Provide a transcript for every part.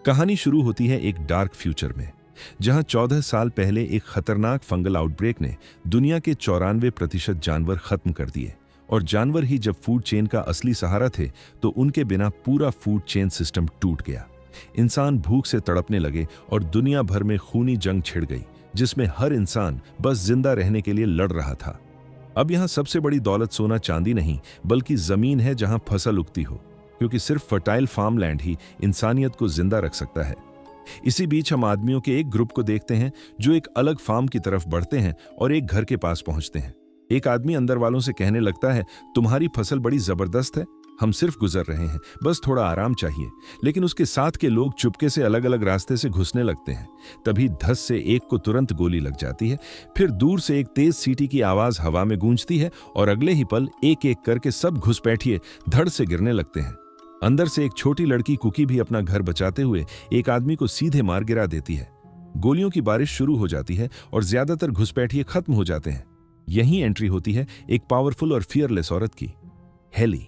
कहानी शुरू होती है एक डार्क फ्यूचर में, जहां 14 साल पहले एक खतरनाक फंगल आउटब्रेक ने दुनिया के 94% जानवर खत्म कर दिए। और जानवर ही जब फूड चेन का असली सहारा थे, तो उनके बिना पूरा फूड चेन सिस्टम टूट गया। इंसान भूख से तड़पने लगे और दुनिया भर में खूनी जंग छिड़ गई, जिसमें हर इंसान बस जिंदा रहने के लिए लड़ रहा था। अब यहां सबसे बड़ी दौलत सोना चांदी नहीं, बल्कि जमीन है जहां फसल उगती हो, क्योंकि सिर्फ फर्टाइल फार्मलैंड ही इंसानियत को जिंदा रख सकता है। इसी बीच हम आदमियों के एक ग्रुप को देखते हैं जो एक अलग फार्म की तरफ बढ़ते हैं और एक घर के पास पहुंचते हैं। एक आदमी अंदर वालों से कहने लगता है, तुम्हारी फसल बड़ी जबरदस्त है, हम सिर्फ गुजर रहे हैं, बस थोड़ा आराम चाहिए। लेकिन उसके साथ के लोग चुपके से अलग अलग रास्ते से घुसने लगते हैं। तभी धस से एक को तुरंत गोली लग जाती है। फिर दूर से एक तेज सीटी की आवाज हवा में गूंजती है और अगले ही पल एक एक करके सब घुसपैठिए धड़ से गिरने लगते हैं। अंदर से एक छोटी लड़की कुकी भी अपना घर बचाते हुए एक आदमी को सीधे मार गिरा देती है। गोलियों की बारिश शुरू हो जाती है और ज्यादातर घुसपैठिए खत्म हो जाते हैं। यहीं एंट्री होती है एक पावरफुल और फियरलेस औरत की, हेली।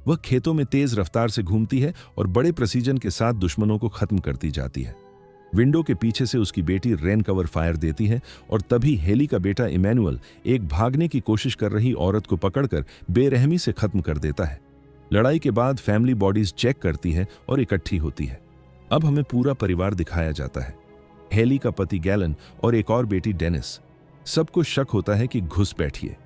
वह खेतों में तेज रफ्तार से घूमती है और बड़े प्रेसिजन के साथ दुश्मनों को खत्म करती जाती है। विंडो के पीछे से उसकी बेटी रेन कवर फायर देती है और तभी हेली का बेटा इमैनुअल एक भागने की कोशिश कर रही औरत को पकड़कर बेरहमी से खत्म कर देता है। लड़ाई के बाद फैमिली बॉडीज चेक करती है और इकट्ठी होती है। अब हमें पूरा परिवार दिखाया जाता है, हेली का पति गैलन और एक और बेटी डेनिस। सबको शक होता है कि घुसपैठिए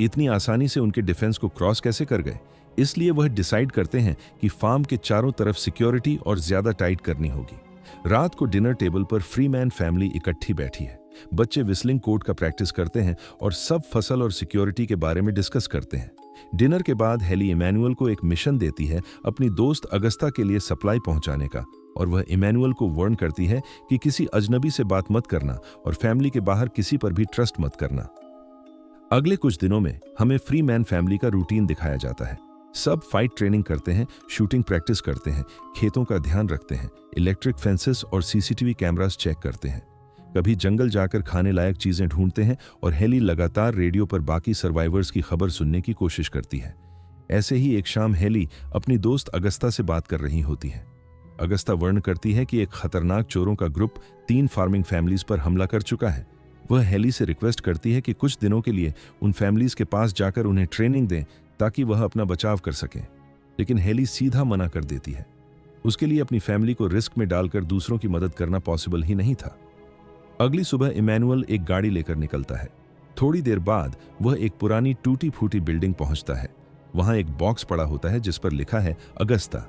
इतनी आसानी से उनके डिफेंस को क्रॉस कैसे कर गए। इसलिए वह डिसाइड करते हैं कि फार्म के चारों तरफ सिक्योरिटी और ज्यादा टाइट करनी होगी। रात को डिनर टेबल पर फ्रीमैन फैमिली इकट्ठी बैठी है। बच्चे विस्लिंग कोड का प्रैक्टिस करते हैं और सब फसल और सिक्योरिटी के बारे में डिस्कस करते हैं। डिनर के बाद हेली इमैनुअल को एक मिशन देती है अपनी दोस्त अगस्ता के लिए सप्लाई पहुंचाने का, और वह इमैनुअल को वार्न करती है कि किसी अजनबी से बात मत करना और फैमिली के बाहर किसी पर भी ट्रस्ट मत करना। अगले कुछ दिनों में हमें फ्री मैन फैमिली का रूटीन दिखाया जाता है। सब फाइट ट्रेनिंग करते हैं, शूटिंग प्रैक्टिस करते हैं, खेतों का ध्यान रखते हैं, इलेक्ट्रिक फेंसेस और सीसीटीवी कैमरास चेक करते हैं। कभी जंगल जाकर खाने लायक चीजें ढूंढते हैं और हेली लगातार रेडियो पर बाकी सर्वाइवर्स की खबर सुनने की कोशिश करती है। ऐसे ही एक शाम हेली अपनी दोस्त अगस्ता से बात कर रही होती है। अगस्ता वर्णन करती है कि एक खतरनाक चोरों का ग्रुप 3 फार्मिंग फैमिलीज पर हमला कर चुका है। वह हेली से रिक्वेस्ट करती है कि कुछ दिनों के लिए उन फैमिलीज के पास जाकर उन्हें ट्रेनिंग दें ताकि वह अपना बचाव कर सकें। लेकिन हेली सीधा मना कर देती है। उसके लिए अपनी फैमिली को रिस्क में डालकर दूसरों की मदद करना पॉसिबल ही नहीं था। अगली सुबह इमैनुअल एक गाड़ी लेकर निकलता है। थोड़ी देर बाद वह एक पुरानी टूटी फूटी बिल्डिंग पहुंचता है। वहां एक बॉक्स पड़ा होता है जिस पर लिखा है अगस्ता।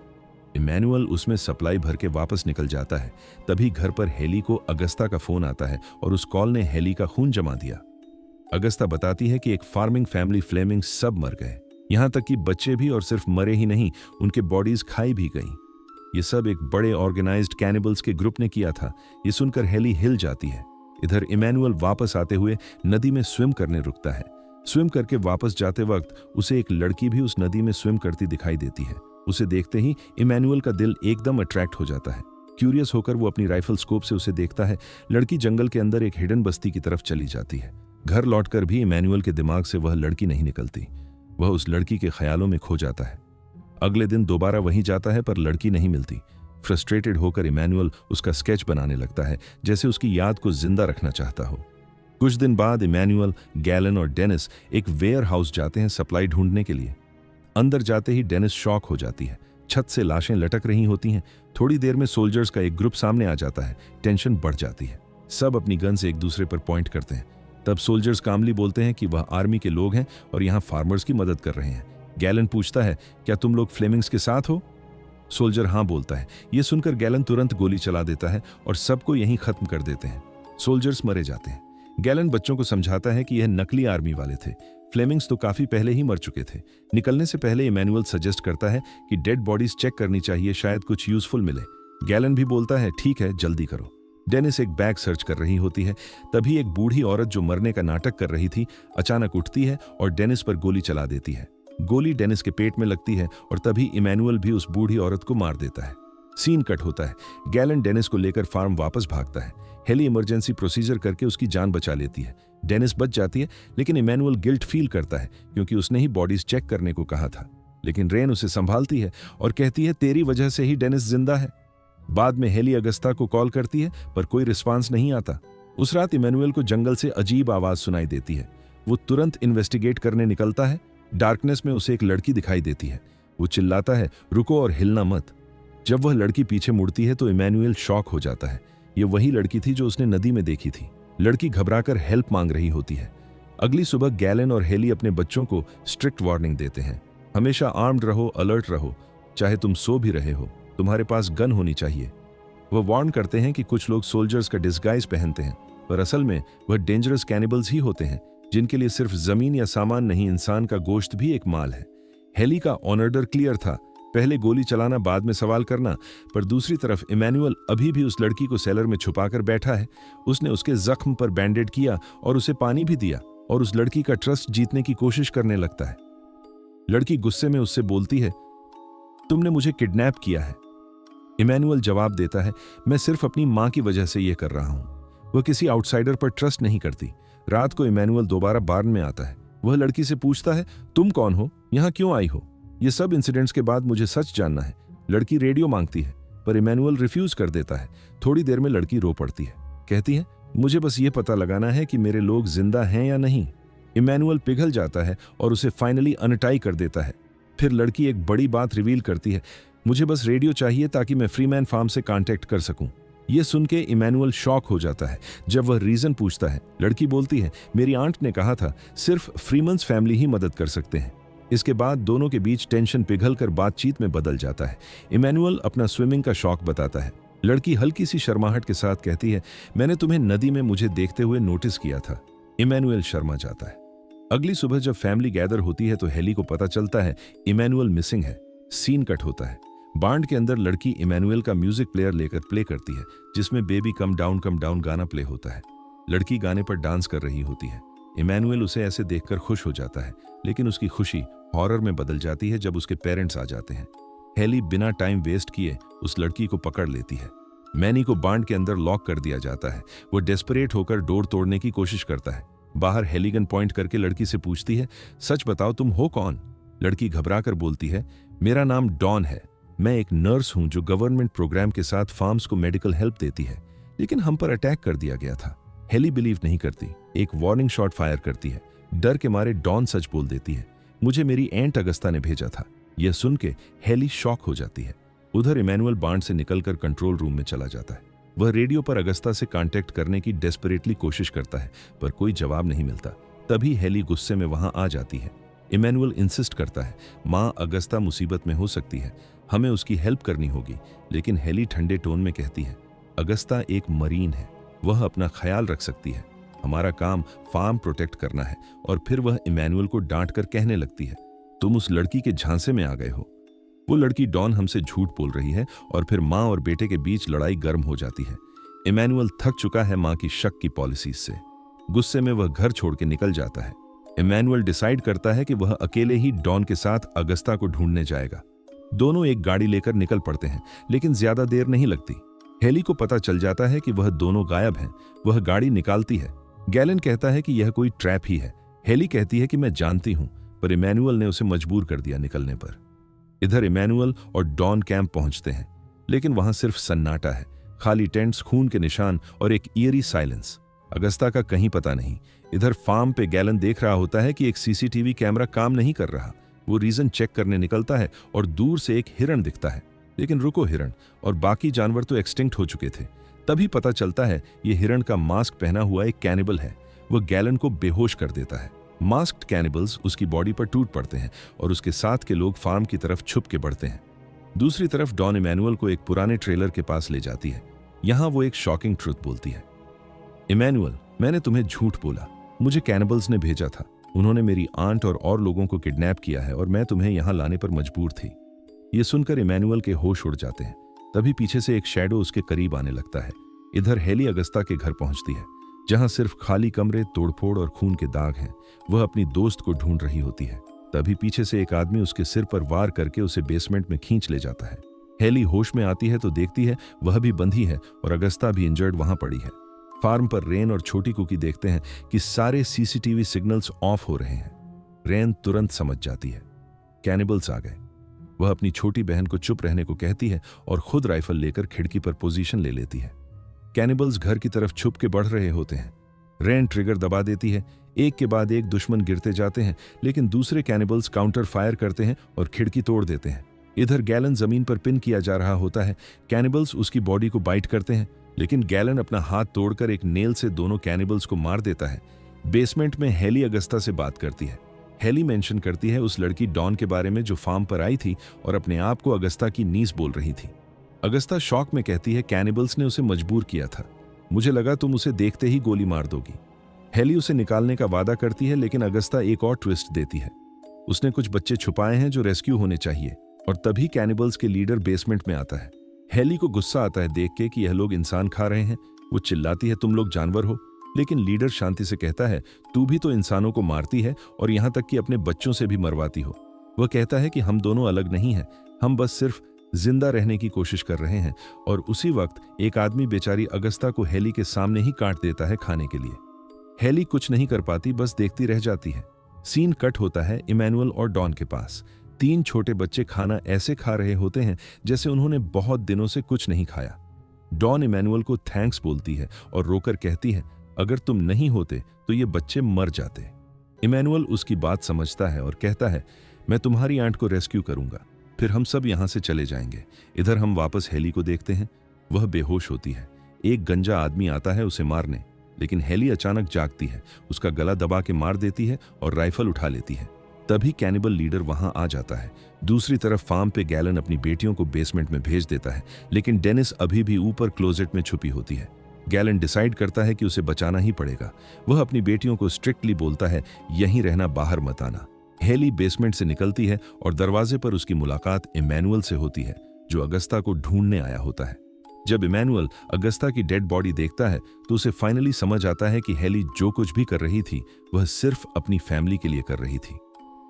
इमैनुअल उसमें सप्लाई भर के वापस निकल जाता है। तभी घर पर हेली को अगस्ता का फोन आता है और उस कॉल ने हेली का खून जमा दिया। अगस्ता बताती है कि एक फार्मिंग फैमिली फ्लेमिंग सब मर गए, यहां तक कि बच्चे भी, और सिर्फ मरे ही नहीं, उनके बॉडीज खाई भी गई। ये सब एक बड़े ऑर्गेनाइज्ड कैनिबल्स के ग्रुप ने किया था। ये सुनकर हेली हिल जाती है। इधर इमैनुअल वापस आते हुए नदी में स्विम करने रुकता है। स्विम करके वापस जाते वक्त उसे एक लड़की भी उस नदी में स्विम करती दिखाई देती है। उसे देखते ही इमैनुअल का दिल एकदम अट्रैक्ट हो जाता है। क्यूरियस होकर वो अपनी राइफल स्कोप से उसे देखता है। लड़की जंगल के अंदर एक हिडन बस्ती की तरफ चली जाती है। घर लौटकर भी इमैनुअल के दिमाग से वह लड़की नहीं निकलती। वह उस लड़की के ख्यालों में खो जाता है। अगले दिन दोबारा वहीं जाता है पर लड़की नहीं मिलती। फ्रस्ट्रेटेड होकर इमैनुअल उसका स्केच बनाने लगता है, जैसे उसकी याद को जिंदा रखना चाहता हो। कुछ दिन बाद इमैनुअल, गैलन और डेनिस एक वेयर हाउस जाते हैं सप्लाई ढूंढने के लिए। अंदर जाते ही डेनिस शॉक हो जाती है। छत से लाशें लटक रही होती हैं। थोड़ी देर में सोल्जर्स का एक ग्रुप सामने आ जाता है। टेंशन बढ़ जाती है। सब अपनी गन से एक दूसरे पर पॉइंट करते हैं। तब सोल्जर्स कामली बोलते हैं कि वह आर्मी के लोग हैं और यहाँ फार्मर्स की मदद कर रहे हैं। गैलन पूछता है, क्या तुम लोग फ्लेमिंग्स के साथ हो? सोल्जर हाँ बोलता है। ये सुनकर गैलन तुरंत गोली चला देता है और सबको यहीं खत्म कर देते हैं। सोल्जर्स मरे जाते हैं। गैलन बच्चों को समझाता है कि यह नकली आर्मी वाले थे। फ्लेमिंग्स तो काफी पहले ही मर चुके थे। निकलने से पहले इमैनुअल सजेस्ट करता है कि डेड बॉडीज चेक करनी चाहिए, शायद कुछ यूजफुल मिले। गैलन भी बोलता है, ठीक है, जल्दी करो। डेनिस एक बैग सर्च कर रही होती है। तभी एक बूढ़ी औरत जो मरने का नाटक कर रही थी अचानक उठती है और डेनिस पर गोली चला देती है। गोली डेनिस के पेट में लगती है और तभी इमैनुअल भी उस बूढ़ी औरत को मार देता है। सीन कट होता है। गैलन डेनिस को लेकर फार्म वापस भागता है। हेली इमरजेंसी प्रोसीजर करके उसकी जान बचा लेती है। डेनिस बच जाती है, लेकिन इमैनुअल गिल्ट फील करता है क्योंकि उसने ही बॉडीज चेक करने को कहा था। लेकिन रेन उसे संभालती है और कहती है, तेरी वजह से ही डेनिस जिंदा है। बाद में हेली अगस्ता को कॉल करती है पर कोई रिस्पांस नहीं आता। उस रात इमैनुअल को जंगल से अजीब आवाज सुनाई देती है। वो तुरंत इन्वेस्टिगेट करने निकलता है। डार्कनेस में उसे एक लड़की दिखाई देती है। वो चिल्लाता है, रुको और हिलना मत। जब वह लड़की पीछे मुड़ती है तो इमैनुअल शॉक हो जाता है। ये वही लड़की थी जो उसने नदी में देखी थी। लड़की घबराकर हेल्प मांग रही होती है। अगली सुबह गैलन और हेली अपने बच्चों को स्ट्रिक्ट वार्निंग देते हैं, हमेशा आर्म्ड रहो, अलर्ट रहो, चाहे तुम सो भी रहे हो, तुम्हारे पास गन होनी चाहिए। वह वार्न करते हैं कि कुछ लोग सोल्जर्स का डिस्गाइज पहनते हैं, पर असल में वह डेंजरस कैनिबल्स ही होते हैं, जिनके लिए सिर्फ जमीन या सामान नहीं, इंसान का गोश्त भी एक माल है। हेली का ऑर्डर क्लियर था, पहले गोली चलाना, बाद में सवाल करना। पर दूसरी तरफ इमैनुअल अभी भी उस लड़की को सेलर में छुपाकर बैठा है। उसने उसके जख्म पर बैंडेड किया और उसे पानी भी दिया और उस लड़की का ट्रस्ट जीतने की कोशिश करने लगता है। लड़की गुस्से में उससे बोलती है, तुमने मुझे किडनैप किया है। इमैनुअल जवाब देता है, मैं सिर्फ अपनी मां की वजह से यह कर रहा हूं। वह किसी आउटसाइडर पर ट्रस्ट नहीं करती। रात को इमैनुअल दोबारा बार्न में आता है। वह लड़की से पूछता है, तुम कौन हो, यहां क्यों आई हो? ये सब इंसिडेंट्स के बाद मुझे सच जानना है। लड़की रेडियो मांगती है पर इमैनुअल रिफ्यूज कर देता है। थोड़ी देर में लड़की रो पड़ती है, कहती है, मुझे बस ये पता लगाना है कि मेरे लोग जिंदा हैं या नहीं। इमैनुअल पिघल जाता है और उसे फाइनली अनटाई कर देता है। फिर लड़की एक बड़ी बात रिवील करती है, मुझे बस रेडियो चाहिए ताकि मैं फ्रीमैन फार्म से कांटेक्ट कर सकूं। यह सुन के इमैनुअल शॉक हो जाता है। जब वह रीजन पूछता है, लड़की बोलती है, मेरी आंट ने कहा था सिर्फ फ्रीमन्स फैमिली ही मदद कर सकते हैं। इसके बाद दोनों के बीच टेंशन पिघलकर बातचीत में बदल जाता है। इमैनुअल अपना स्विमिंग का शौक बताता है। लड़की हल्की सी शर्माहट के साथ कहती है, मैंने तुम्हें नदी में मुझे देखते हुए नोटिस किया था। इमैनुअल शर्मा जाता है। अगली सुबह जब फैमिली गैदर होती है तो हेली को पता चलता है इमैनुअल मिसिंग है। सीन कट होता है। बांड के अंदर लड़की इमैनुअल का म्यूजिक प्लेयर लेकर प्ले करती है, जिसमें बेबी कम डाउन गाना प्ले होता है। लड़की गाने पर डांस कर रही होती है। इमैनुअल उसे ऐसे देखकर खुश हो जाता है, लेकिन उसकी खुशी हॉरर में बदल जाती है जब उसके पेरेंट्स आ जाते हैं। हेली बिना टाइम वेस्ट किए उस लड़की को पकड़ लेती है। मैनी को बांड के अंदर लॉक कर दिया जाता है। वो डेस्परेट होकर डोर तोड़ने की कोशिश करता है। बाहर हेली गन पॉइंट करके लड़की से पूछती है, सच बताओ तुम हो कौन? लड़की घबराकर बोलती है, मेरा नाम डॉन है। मैं एक नर्स हूं जो गवर्नमेंट प्रोग्राम के साथ फार्म्स को मेडिकल हेल्प देती है, लेकिन हम पर अटैक कर दिया गया था। हेली बिलीव नहीं करती, एक वार्निंग शॉट फायर करती है। डर के मारे डॉन सच बोल देती है, मुझे मेरी एंट अगस्ता ने भेजा था। यह सुन के हेली शॉक हो जाती है। उधर इमैनुअल बांड से निकलकर कंट्रोल रूम में चला जाता है। वह रेडियो पर अगस्ता से कांटेक्ट करने की डेस्परेटली कोशिश करता है, पर कोई जवाब नहीं मिलता। तभी हेली गुस्से में वहां आ जाती है। इमैनुअल इंसिस्ट करता है, मां अगस्ता मुसीबत में हो सकती है, हमें उसकी हेल्प करनी होगी। लेकिन हेली ठंडे टोन में कहती है, अगस्ता एक मरीन है, वह अपना ख्याल रख सकती है। हमारा काम फार्म प्रोटेक्ट करना है। और फिर वह इमैनुअल को डांट कर कहने लगती है, तुम उस लड़की के झांसे में आ गए हो। वो लड़की डॉन हमसे झूठ बोल रही है। और फिर मां और बेटे के बीच लड़ाई गर्म हो जाती है। इमैनुअल थक चुका है मां की शक की पॉलिसीज से। गुस्से में वह घर छोड़ के निकल जाता है। इमैनुअल डिसाइड करता है कि वह अकेले ही डॉन के साथ अगस्ता को ढूंढने जाएगा। दोनों एक गाड़ी लेकर निकल पड़ते हैं, लेकिन ज्यादा देर नहीं लगती। हेली को पता चल जाता है कि वह दोनों गायब हैं। वह गाड़ी निकालती है। गैलन कहता है कि यह कोई ट्रैप ही है। हेली कहती है कि मैं जानती हूं, पर इमैनुअल ने उसे मजबूर कर दिया निकलने पर। इधर इमैनुअल और डॉन कैंप पहुंचते हैं, लेकिन वहां सिर्फ सन्नाटा है। खाली टेंट्स, खून के निशान और एक ईयरी साइलेंस। अगस्ता का कहीं पता नहीं। इधर फार्म पे गैलन देख रहा होता है कि एक सीसीटीवी कैमरा काम नहीं कर रहा। वो रीजन चेक करने निकलता है और दूर से एक हिरण दिखता है। लेकिन रुको, हिरण और बाकी जानवर तो एक्सटिंक्ट हो चुके थे। तभी पता चलता है ये हिरण का मास्क पहना हुआ एक कैनिबल है। वह गैलन को बेहोश कर देता है। मास्क्ड कैनिबल्स उसकी बॉडी पर टूट पड़ते हैं और उसके साथ के लोग फार्म की तरफ छुप के बढ़ते हैं। दूसरी तरफ डॉन इमैनुअल को एक पुराने ट्रेलर के पास ले जाती है। यहां वो एक शॉकिंग ट्रुथ बोलती है, इमैनुअल, मैंने तुम्हें झूठ बोला। मुझे कैनिबल्स ने भेजा था। उन्होंने मेरी आंट और लोगों को किडनैप किया है और मैं तुम्हें यहां लाने पर मजबूर थी। ये सुनकर इमैनुअल के होश उड़ जाते हैं। तभी पीछे से एक शैडो उसके करीब आने लगता है। इधर हेली अगस्ता के घर पहुंचती है, जहां सिर्फ खाली कमरे, तोड़फोड़ और खून के दाग हैं। वह अपनी दोस्त को ढूंढ रही होती है। तभी पीछे से एक आदमी उसके सिर पर वार करके उसे बेसमेंट में खींच ले जाता है। हेली होश में आती है तो देखती है वह भी बंधी है और अगस्ता भी इंजर्ड वहां पड़ी है। फार्म पर रेन और छोटी कुकी देखते हैं कि सारे सीसीटीवी सिग्नल्स ऑफ हो रहे हैं। रेन तुरंत समझ जाती है, कैनिबल्स आ गए। वह अपनी छोटी बहन को चुप रहने को कहती है और खुद राइफल लेकर खिड़की पर पोजीशन ले लेती है। कैनिबल्स घर की तरफ छुप के बढ़ रहे होते हैं। रेन ट्रिगर दबा देती है। एक के बाद एक दुश्मन गिरते जाते हैं, लेकिन दूसरे कैनिबल्स काउंटर फायर करते हैं और खिड़की तोड़ देते हैं। इधर गैलन जमीन पर पिन किया जा रहा होता है। कैनिबल्स उसकी बॉडी को बाइट करते हैं, लेकिन गैलन अपना हाथ तोड़कर एक नेल से दोनों कैनिबल्स को मार देता है। बेसमेंट में हेली अगस्ता से बात करती है। हेली मेंशन करती है उस लड़की डॉन के बारे में जो फार्म पर आई थी और अपने आप को अगस्ता की नीस बोल रही थी। अगस्ता शॉक में कहती है, कैनिबल्स ने उसे मजबूर किया था, मुझे लगा तुम उसे देखते ही गोली मार दोगी। हेली उसे निकालने का वादा करती है, लेकिन अगस्ता एक और ट्विस्ट देती है। उसने कुछ बच्चे छुपाए हैं जो रेस्क्यू होने चाहिए, और तभी कैनिबल्स के लीडर बेसमेंट में आता है। हेली को गुस्सा आता है देख के कि यह लोग इंसान खा रहे हैं। वो चिल्लाती है, तुम लोग जानवर हो, लेकिन लीडर शांति से कहता है, तू भी तो इंसानों को मारती है और यहां तक कि अपने बच्चों से भी मरवाती हो। वह कहता है कि हम दोनों अलग नहीं हैं, हम बस सिर्फ जिंदा रहने की कोशिश कर रहे हैं। और उसी वक्त एक आदमी बेचारी अगस्ता को हेली के सामने ही काट देता है खाने के लिए। हेली कुछ नहीं कर पाती, बस देखती रह जाती है। सीन कट होता है इमैनुअल और डॉन के पास। 3 छोटे बच्चे खाना ऐसे खा रहे होते हैं जैसे उन्होंने बहुत दिनों से कुछ नहीं खाया। डॉन इमैनुअल को थैंक्स बोलती है और रोकर कहती है, अगर तुम नहीं होते तो ये बच्चे मर जाते। इमैनुअल उसकी बात समझता है और कहता है, मैं तुम्हारी आंट को रेस्क्यू करूंगा, फिर हम सब यहां से चले जाएंगे। इधर हम वापस हेली को देखते हैं। वह बेहोश होती है। एक गंजा आदमी आता है उसे मारने, लेकिन हेली अचानक जागती है, उसका गला दबा के मार देती है और राइफल उठा लेती है। तभी कैनिबल लीडर वहां आ जाता है। दूसरी तरफ फार्म पे गैलन अपनी बेटियों को बेसमेंट में भेज देता है, लेकिन डेनिस अभी भी ऊपर क्लोजेट में छुपी होती है। गैलन डिसाइड करता है कि उसे बचाना ही पड़ेगा। वह अपनी बेटियों को स्ट्रिक्टली बोलता है, यहीं रहना, बाहर मत आना। हेली बेसमेंट से निकलती है और दरवाजे पर उसकी मुलाकात इमैनुअल से होती है, जो अगस्ता को ढूंढने आया होता है। जब इमैनुअल अगस्ता की डेड बॉडी देखता है तो उसे फाइनली समझ आता है कि हेली जो कुछ भी कर रही थी वह सिर्फ अपनी फैमिली के लिए कर रही थी।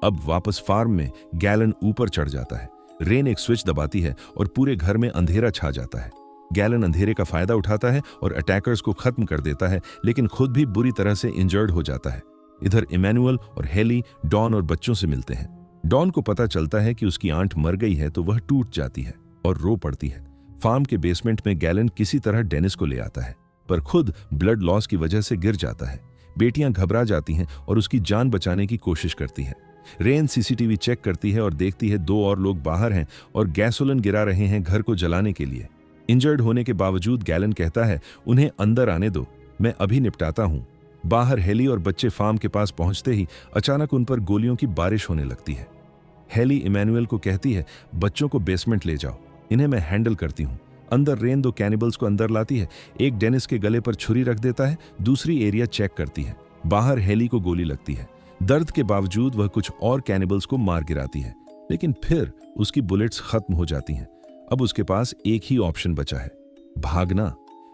अब वापस फार्म में गैलन ऊपर चढ़ जाता है। रेन एक स्विच दबाती है और पूरे घर में अंधेरा छा जाता है। गैलन अंधेरे का फायदा उठाता है और अटैकर्स को खत्म कर देता है, लेकिन खुद भी बुरी तरह से इंजर्ड हो जाता है। इधर इमैनुअल और हेली डॉन और बच्चों से मिलते हैं। डॉन को पता चलता है कि उसकी आंट मर गई है तो वह टूट जाती है और रो पड़ती है। फार्म के बेसमेंट में गैलन किसी तरह डेनिस को ले आता है, पर खुद ब्लड लॉस की वजह से गिर जाता है। बेटियां घबरा जाती हैं और उसकी जान बचाने की कोशिश करती हैं। रेन सीसीटीवी चेक करती है और देखती है 2 और लोग बाहर हैं और गैसोलीन गिरा रहे हैं घर को जलाने के लिए। इंजर्ड होने के बावजूद गैलन कहता है, उन्हें अंदर आने दो, मैं अभी निपटाता हूं। बाहर हेली और बच्चे फार्म के पास पहुंचते ही अचानक उन पर गोलियों की बारिश होने लगती है। हेली इमैनुअल को कहती है, बच्चों को बेसमेंट ले जाओ, इन्हें मैं हैंडल करती हूं। अंदर रेन 2 कैनिबल्स को अंदर लाती है। एक डेनिस के गले पर छुरी रख देता है, दूसरी एरिया चेक करती है। बाहर हेली को गोली लगती है। दर्द के बावजूद वह कुछ और कैनिबल्स को मार गिराती है, लेकिन फिर उसकी बुलेट्स खत्म हो जाती हैं। अब उसके पास एक ही ऑप्शन बचा है, भागना।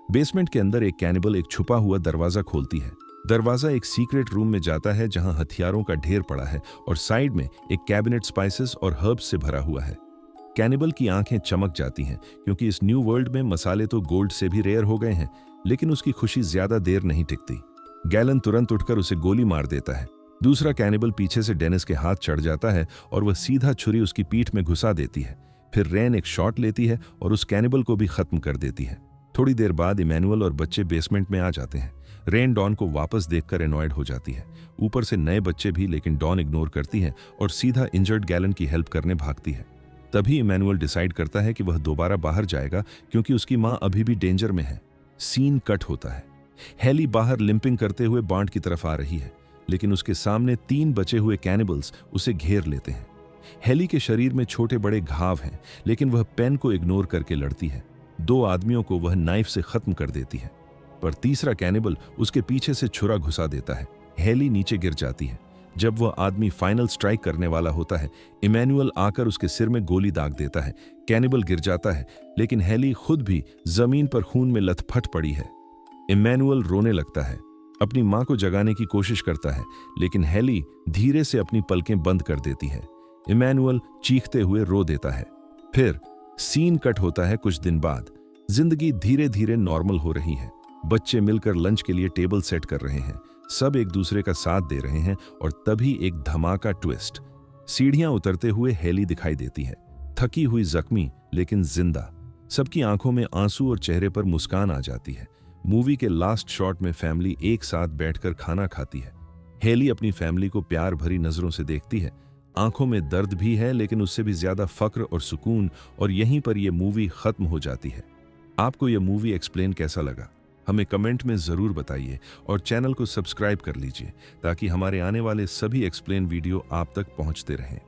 बेसमेंट के अंदर एक कैनिबल एक छुपा हुआ दरवाजा खोलती है। दरवाजा एक सीक्रेट रूम में जाता है जहां हथियारों का ढेर पड़ा है और साइड में एक कैबिनेट स्पाइसेस और हर्ब्स से भरा हुआ है। कैनिबल की आंखें चमक जाती हैं, क्योंकि इस न्यू वर्ल्ड में मसाले तो गोल्ड से भी रेयर हो गए हैं, लेकिन उसकी खुशी ज्यादा देर नहीं टिकती। गैलन तुरंत उठकर उसे गोली मार देता है। दूसरा कैनिबल पीछे से डेनिस के हाथ चढ़ जाता है और वह सीधा छुरी उसकी पीठ में घुसा देती है। फिर रेन एक शॉट लेती है और उस कैनिबल को भी खत्म कर देती है। थोड़ी देर बाद इमैनुअल और बच्चे बेसमेंट में आ जाते हैं। रेन डॉन को वापस देखकर एनॉयड हो जाती है, ऊपर से नए बच्चे भी, लेकिन डॉन इग्नोर करती है और सीधा इंजर्ड गैलन की हेल्प करने भागती है। तभी इमैनुअल डिसाइड करता है कि वह दोबारा बाहर जाएगा, क्योंकि उसकी मां अभी भी डेंजर में है। सीन कट होता है। हेली बाहर लिंपिंग करते हुए बांट की तरफ आ रही है, लेकिन उसके सामने 3 बचे हुए कैनिबल्स उसे घेर लेते हैं। हेली के शरीर में छोटे बड़े घाव हैं, लेकिन वह पेन को इग्नोर करके लड़ती है। 2 आदमियों को वह नाइफ से खत्म कर देती है, पर तीसरा कैनिबल उसके पीछे से छुरा घुसा देता है। हेली नीचे गिर जाती है। जब वह आदमी फाइनल स्ट्राइक करने वाला होता है, इमैनुअल आकर उसके सिर में गोली दाग देता है। कैनिबल गिर जाता है, लेकिन हेली खुद भी जमीन पर खून में लथपथ पड़ी है। इमैनुअल रोने लगता है, अपनी मां को जगाने की कोशिश करता है, लेकिन हेली धीरे से अपनी पलकें बंद कर देती है। इमैनुअल चीखते हुए रो देता है। फिर सीन कट होता है। कुछ दिन बाद जिंदगी धीरे धीरे नॉर्मल हो रही है। बच्चे मिलकर लंच के लिए टेबल सेट कर रहे हैं, सब एक दूसरे का साथ दे रहे हैं, और तभी एक धमाका ट्विस्ट। सीढ़ियां उतरते हुए हेली दिखाई देती है। थकी हुई, जख्मी लेकिन जिंदा। सबकी आंखों में आंसू और चेहरे पर मुस्कान आ जाती है। मूवी के लास्ट शॉट में फैमिली एक साथ बैठकर खाना खाती है। हेली अपनी फैमिली को प्यार भरी नजरों से देखती है। आंखों में दर्द भी है, लेकिन उससे भी ज्यादा फक्र और सुकून। और यहीं पर यह मूवी खत्म हो जाती है। आपको यह मूवी एक्सप्लेन कैसा लगा, हमें कमेंट में जरूर बताइए और चैनल को सब्सक्राइब कर लीजिए ताकि हमारे आने वाले सभी एक्सप्लेन वीडियो आप तक पहुंचते रहें।